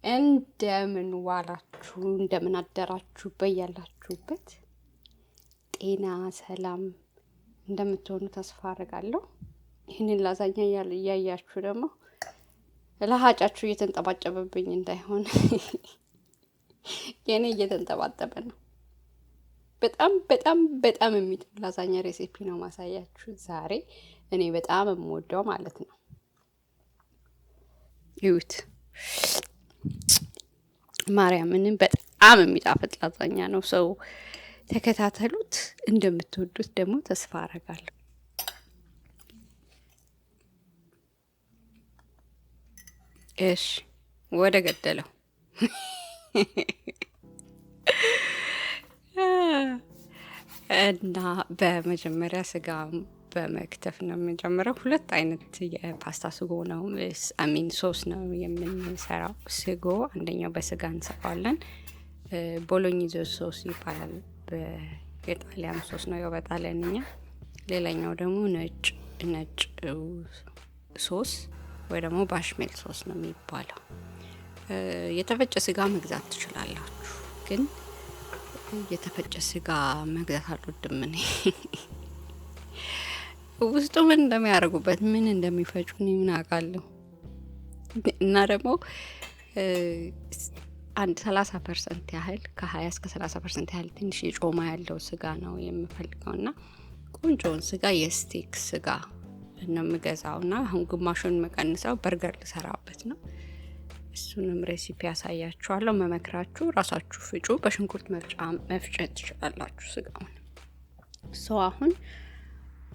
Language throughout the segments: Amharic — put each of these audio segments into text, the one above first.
እንደምን ዋላችሁ እንደምን አደራችሁ በያላችሁበት ጤና ሰላም እንደምትሆኑ ተስፋ አደርጋለሁ። ይህንን ላዛኛ እያያችሁ ደግሞ ለሀጫችሁ እየተንጠባጨበብኝ እንዳይሆን የኔ እየተንጠባጠበ ነው። በጣም የሚጥም ላዛኛ ሬሲፒ ነው ማሳያችሁ ዛሬ። እኔ በጣም የምወደው ማለት ነው። ይዩት ማርያምን በጣም የሚጣፍጥ ላዛኛ ነው። ሰው ተከታተሉት፣ እንደምትወዱት ደግሞ ተስፋ አደርጋለሁ። እሺ ወደ ገደለው እና በመጀመሪያ ስጋ በመክተፍ ነው የምንጀምረው። ሁለት አይነት የፓስታ ስጎ ነው አሚን ሶስ ነው የምንሰራው። ስጎ አንደኛው በስጋ እንሰራዋለን፣ ቦሎኒዞ ሶስ ይባላል። የጣሊያን ሶስ ነው ያው በጣሊያንኛ። ሌላኛው ደግሞ ነጭ ሶስ ወይ ደግሞ ባሽሜል ሶስ ነው የሚባለው። የተፈጨ ስጋ መግዛት ትችላላችሁ፣ ግን የተፈጨ ስጋ መግዛት አልወድም እኔ። ውስጡ ምን እንደሚያደርጉበት ምን እንደሚፈጩ እኔ ምን አውቃለሁ። እና ደግሞ አንድ 30% ያህል ከ20 እስከ 30% ያህል ትንሽ የጮማ ያለው ስጋ ነው የምፈልገው። እና ቆንጆውን ስጋ የስቴክ ስጋ ነው የምገዛው። እና አሁን ግማሹን መቀንሰው በርገር ልሰራበት ነው። እሱንም ሬሲፒ ያሳያችኋለሁ። መመክራችሁ ራሳችሁ ፍጩ። በሽንኩርት መፍጨት ትችላላችሁ ስጋውን። አሁን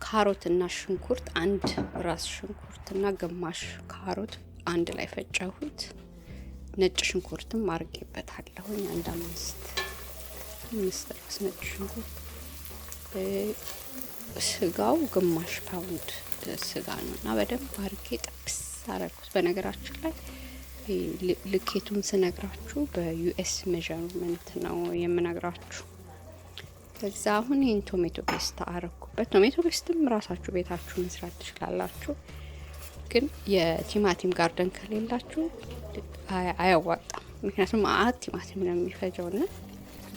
ካሮትና ሽንኩርት፣ አንድ ራስ ሽንኩርትና ግማሽ ካሮት አንድ ላይ ፈጨሁት። ነጭ ሽንኩርትም አርጌበታለሁ። አንድ አምስት ራስ ነጭ ሽንኩርት። ስጋው ግማሽ ፓውንድ ስጋ ነው እና በደንብ አርጌ ጥብስ አረኩት። በነገራችን ላይ ልኬቱን ስነግራችሁ በዩኤስ ሜዠርመንት ነው የምነግራችሁ። ከዛ አሁን ይህን ቶሜቶ ፔስት አረኩበት። ቶሜቶ ፔስትም ራሳችሁ ቤታችሁ መስራት ትችላላችሁ፣ ግን የቲማቲም ጋርደን ከሌላችሁ አያዋጣም። ምክንያቱም ቲማቲም ነው የሚፈጀው። እና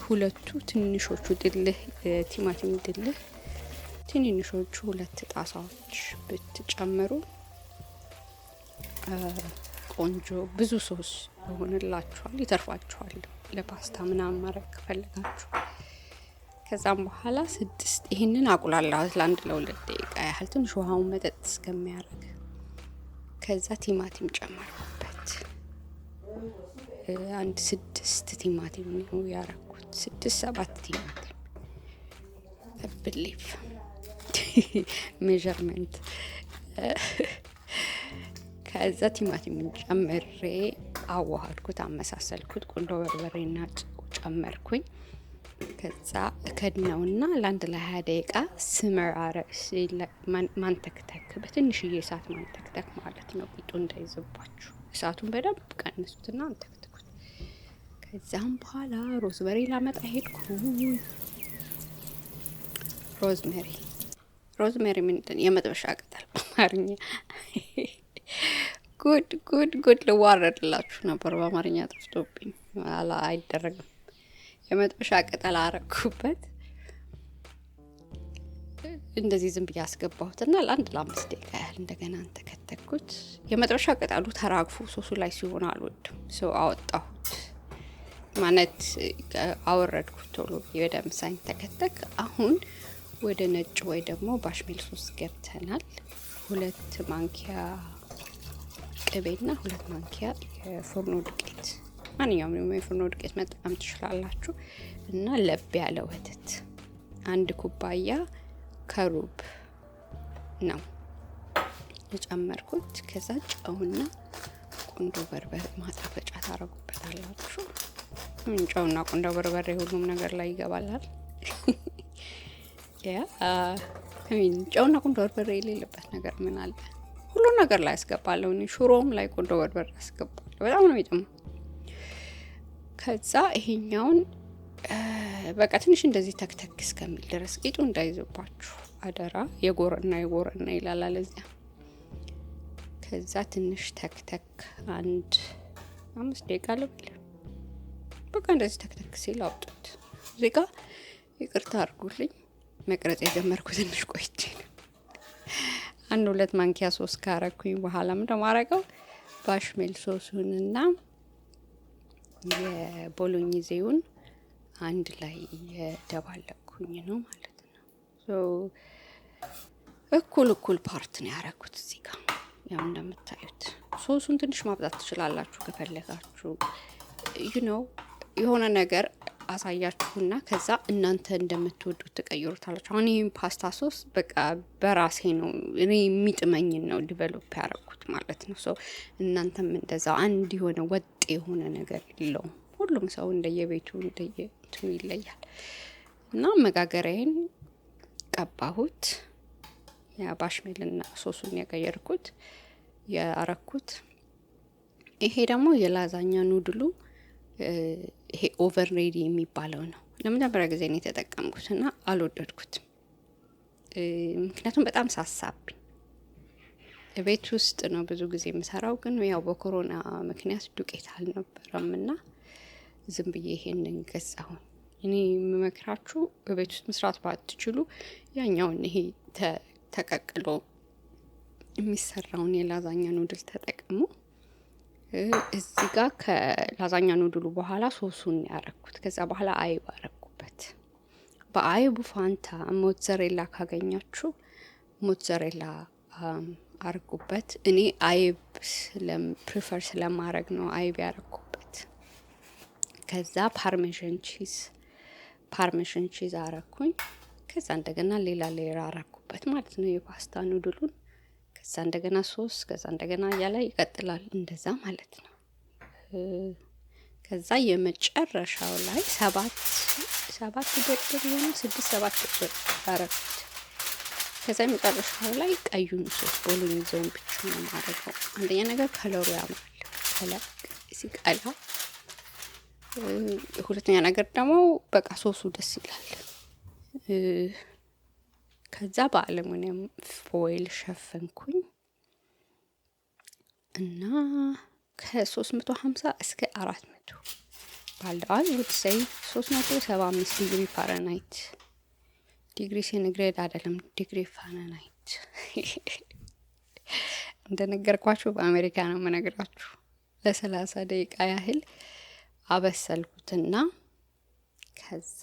ሁለቱ ትንሾቹ ቲማቲም ድልህ ትንንሾቹ 2 ጣሳዎች ብትጨምሩ ቆንጆ ብዙ ሶስ ይሆንላችኋል፣ ይተርፋችኋል ለፓስታ ምናምን ማድረግ ከፈለጋችሁ። ከዛም በኋላ 6 ይሄንን አቁላላሁት ለ1-2 ደቂቃ ያህል ትንሽ ውሃውን መጠጥ እስከሚያደርግ። ከዛ ቲማቲም ጨመርኩበት። አንድ 6 ቲማቲም ነው ያረኩት፣ 6-7 ቲማቲም ብሊፍ ሜዠርመንት። ከዛ ቲማቲም ጨምሬ አዋሃድኩት፣ አመሳሰልኩት። ቁንዶ በርበሬና ጨመርኩኝ። ከዛ ከድነውና ለአንድ ለ20 ደቂቃ ስመር ማንተክተክ፣ በትንሽዬ እሳት ማንተክተክ ማለት ነው። ቂጡ እንዳይዝባችሁ እሳቱን በደንብ ቀንሱትና አንተክትኩት። ከዛም በኋላ ሮዝመሪ ላመጣ ሄድኩ። ሮዝሜሪ ምንድን የመጥበሻ ቅጠል በአማርኛ። ጉድ ልዋረድላችሁ ነበር፣ በአማርኛ ጠፍቶብኝ አይደረግም። የመጥበሻ ቅጠል አረኩበት። እንደዚህ ዝም ብዬ አስገባሁትና ለ1-5 ደቂቃ ያህል እንደገና አንተከተኩት። የመጥበሻ ቅጠሉ ተራግፎ ሶሱ ላይ ሲሆን አልወድም። አወጣሁት ማለት አወረድኩት ቶሎ በደምብ ሳይንተከተክ። አሁን ወደ ነጭ ወይ ደግሞ ባሽሜል ሶስ ገብተናል። 2 ማንኪያ ቅቤና 2 ማንኪያ የፉርኖ ዱቄት፣ ማንኛውም የፉርኖ ዱቄት መጠቀም ትችላላችሁ። እና ለብ ያለ ወተት 1 ኩባያ ከሩብ ነው የጨመርኩት። ከዛ ጨውና ቁንዶ በርበሬ ማጣፈጫ ታረጉበታላችሁ። ጨውና ቁንዶ በርበሬ ሁሉም ነገር ላይ ይገባላል። ጨውና ቁንዶ በርበሬ የሌለበት ነገር ምን አለ? ሁሉ ነገር ላይ አስገባለሁ እኔ። ሽሮም ላይ ቁንዶ በርበሬ አስገባለሁ። በጣም ነው የሚጥመው። ከዛ ይሄኛውን በቃ ትንሽ እንደዚህ ተክተክ እስከሚል ድረስ ቂጡ እንዳይዝባችሁ አደራ። የጎረና ይላል አለዚያ። ከዛ ትንሽ ተክተክ 5 ደቂቃ ልበል። በቃ እንደዚህ ተክተክ ሲል አውጡት። እዚህ ጋር ይቅርታ አድርጉልኝ መቅረጽ የጀመርኩት ትንሽ ቆይቼ ነው። 1-2 ማንኪያ ሶስ ካረኩኝ በኋላ ምንድነው ማረገው ባሽሜል ሶሱንና የቦሎኝዜውን አንድ ላይ የደባለኩኝ ነው ማለት ነው። እኩል ፓርት ነው ያረኩት እዚህ ጋር። ያው እንደምታዩት ሶሱን ትንሽ ማብዛት ትችላላችሁ ከፈለጋችሁ። የሆነ ነገር አሳያችሁና ከዛ እናንተ እንደምትወዱት ተቀይሩታላችሁ። አሁን ይሄን ፓስታ ሶስ በቃ በራሴ ነው እኔ የሚጥመኝን ነው ዲቨሎፕ ያረኩት ማለት ነው። እናንተም እንደዛው አንድ የሆነ ወጥ የሆነ ነገር የለውም። ሁሉም ሰው እንደየቤቱ እንደየእንትኑ ይለያል። እና መጋገሪያዬን ቀባሁት። ያ ባሽሜልና ሶሱን ያቀየርኩት ያረኩት። ይሄ ደግሞ የላዛኛ ኑድሉ ይሄ ኦቨር ሬዲ የሚባለው ነው። ለመጀመሪያ ጊዜ ነው የተጠቀምኩት እና አልወደድኩትም። ምክንያቱም በጣም ሳሳብኝ። ቤት ውስጥ ነው ብዙ ጊዜ የምሰራው፣ ግን ያው በኮሮና ምክንያት ዱቄት አልነበረም እና ዝም ብዬ ይሄንን ገዛሁኝ። እኔ የምመክራችሁ በቤት ውስጥ መስራት ባትችሉ ያኛውን ይሄ ተቀቅሎ የሚሰራውን የላዛኛ ኑድል ተጠቅሙ። እዚህ ጋር ከላዛኛ ኑድሉ በኋላ ሶሱን ያረኩት። ከዛ በኋላ አይብ አረኩበት። በአይቡ ፋንታ ሞትዘሬላ ካገኛችሁ ሞትዘሬላ አርጉበት። እኔ አይብ ፕሪፈር ስለማድረግ ነው አይብ ያረኩበት። ከዛ ፓርሜሽን ቺዝ አረኩኝ። ከዛ እንደገና ሌላ ሌየር አረኩበት ማለት ነው የፓስታ ኑድሉን። ከዛ እንደገና ሶስ፣ ከዛ እንደገና እያለ ይቀጥላል እንደዛ ማለት ነው። ከዛ የመጨረሻው ላይ 7 ድርድር የሆነ 6-7 ድርድር አረኩት። ከዛ የመጨረሻው ላይ ቀዩን ሶስ ቦሎኝዜውን ብቻ ነው ማረገው። አንደኛ ነገር ከለሩ ያምራል ሲቀላ፣ ሁለተኛ ነገር ደግሞ በቃ ሶሱ ደስ ይላል። ከዛ በአሉሚኒየም ፎይል ሸፈንኩኝ እና ከ350 እስከ 400 ባለው ውድሰይ 375 ዲግሪ ፋራናይት፣ ዲግሪ ሴንቲግሬድ አይደለም ዲግሪ ፋራናይት እንደነገርኳችሁ በአሜሪካ ነው የምነግራችሁ። ለ30 ደቂቃ ያህል አበሰልኩትና ከዛ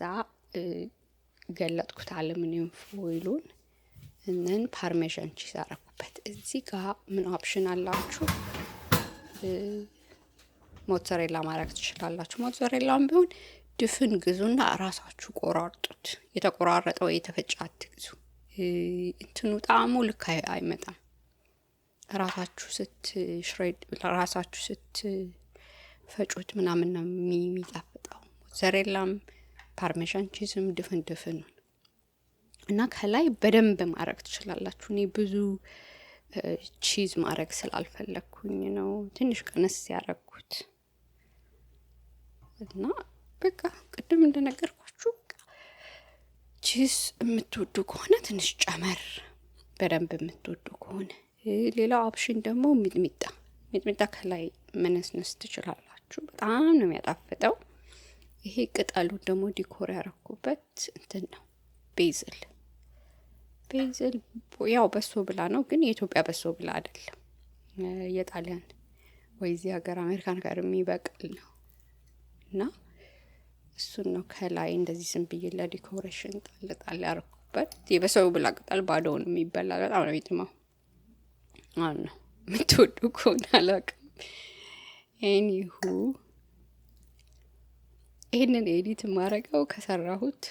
ገለጥኩት አሉሚኒየም ፎይሉን። እነን ፓርሜዛን ቺዝ አረኩበት። እዚህ ጋር ምን ኦፕሽን አላችሁ? ሞትዘሬላ ማድረግ ትችላላችሁ። ሞትዘሬላም ቢሆን ድፍን ግዙና ራሳችሁ ቆራርጡት። የተቆራረጠው የተፈጨ አትግዙ። እንትኑ ጣዕሙ ልክ አይመጣም። ራሳችሁ ስትፈጩት ምናምን ነው የሚጣፍጠው። ሞትዘሬላም ፓርሜዛን ቺዝም ድፍን እና ከላይ በደንብ ማድረግ ትችላላችሁ። እኔ ብዙ ቺዝ ማድረግ ስላልፈለኩኝ ነው ትንሽ ቀነስ ያረኩት። እና በቃ ቅድም እንደነገርኳችሁ ቺዝ የምትወዱ ከሆነ ትንሽ ጨመር፣ በደንብ የምትወዱ ከሆነ ሌላው ኦፕሽን ደግሞ ሚጥሚጣ ከላይ መነስነስ ትችላላችሁ። በጣም ነው የሚያጣፍጠው። ይሄ ቅጠሉ ደግሞ ዲኮር ያረኩበት እንትን ነው ቤዝል ያው በሶ ብላ ነው፣ ግን የኢትዮጵያ በሶ ብላ አይደለም። የጣሊያን ወይ እዚህ ሀገር አሜሪካን ጋር የሚበቅል ነው እና እሱን ነው ከላይ እንደዚህ ዝም ብዬ ለዲኮሬሽን ጣል ያረኩበት። የበሶ ብላ ቅጠል ባዶውን የሚበላ በጣም ነው የሚጥመው። ነው የምትወዱ ከሆነ አላውቅም። ኤኒሁ ይህንን ኤዲት ማረገው ከሰራሁት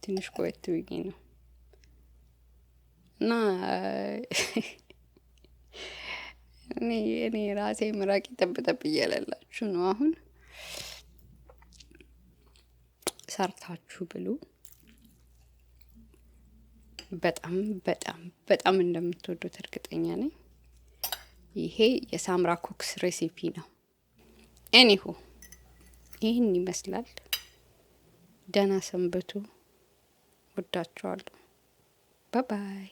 ትንሽ ቆየት ብዬ ነው እና እኔ ራሴ ምራቂ ጠብጠብ እያለላችሁ ነው። አሁን ሰርታችሁ ብሉ። በጣም በጣም በጣም እንደምትወዱት እርግጠኛ ነኝ። ይሄ የሳምራ ኩክስ ሬሲፒ ነው። ኤኒሁ ይህን ይመስላል። ደህና ሰንብቱ። ወዳችኋለሁ። ባይ ባይ።